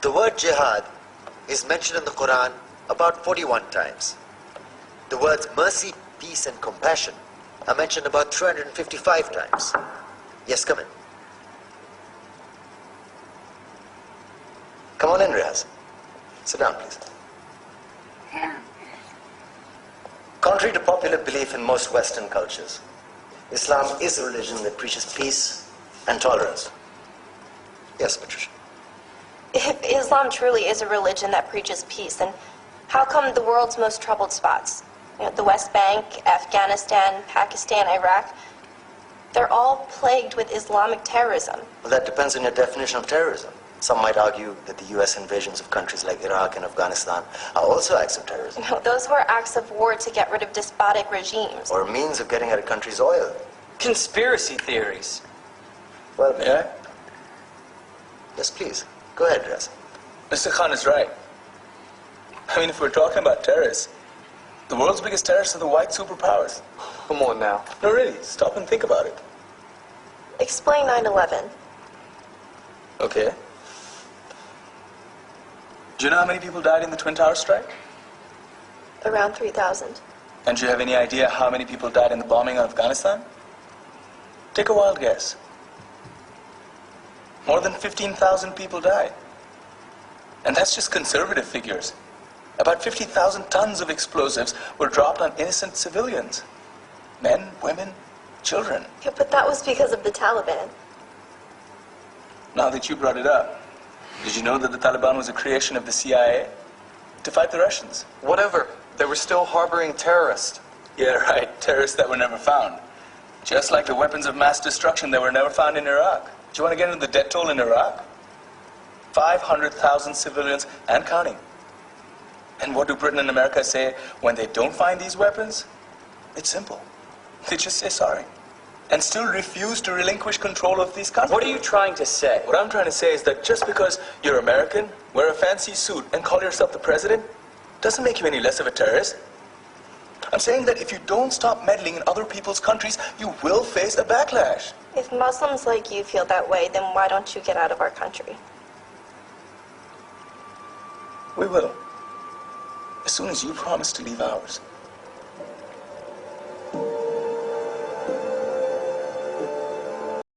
The word jihad is mentioned in the Quran about 41 times. The words mercy, peace, and compassion are mentioned about 355 times. Yes, come in. Come on in, Riaz. Sit down, please. Contrary to popular belief in most Western cultures, Islam is a religion that preaches peace and tolerance. Yes, Patricia. If Islam truly is a religion that preaches peace, then how come the world's most troubled spots, the West Bank, Afghanistan, Pakistan, Iraq, they're all plagued with Islamic terrorism? Well, that depends on your definition of terrorism. Some might argue that the U.S. invasions of countries like Iraq and Afghanistan are also acts of terrorism. No, those were acts of war to get rid of despotic regimes. Or a means of getting at a country's oil. Conspiracy theories. Well, May I? Yes, please. Go ahead, Riaz. Mr. Khan is right. I mean, if we're talking about terrorists, the world's biggest terrorists are the white superpowers. Come on now. No, really, stop and think about it. Explain 9/11. Okay. Do you know how many people died in the Twin Towers strike? Around 3,000. And do you have any idea how many people died in the bombing of Afghanistan? Take a wild guess. More than 15,000 people died. And that's just conservative figures. About 50,000 tons of explosives were dropped on innocent civilians. Men, women, children. Yeah, but that was because of the Taliban. Now that you brought it up, did you know that the Taliban was a creation of the CIA to fight the Russians? Whatever. They were still harboring terrorists. Yeah, right. Terrorists that were never found. Just like the weapons of mass destruction that were never found in Iraq. Do you want to get into the death toll in Iraq? 500,000 civilians and counting. And what do Britain and America say when they don't find these weapons? It's simple. They just say sorry. And still refuse to relinquish control of these countries. What are you trying to say? What I'm trying to say is that just because you're American, wear a fancy suit, and call yourself the president, doesn't make you any less of a terrorist. I'm saying that if you don't stop meddling in other people's countries, you will face a backlash. If Muslims like you feel that way, then why don't you get out of our country? We will. As soon as you promise to leave ours.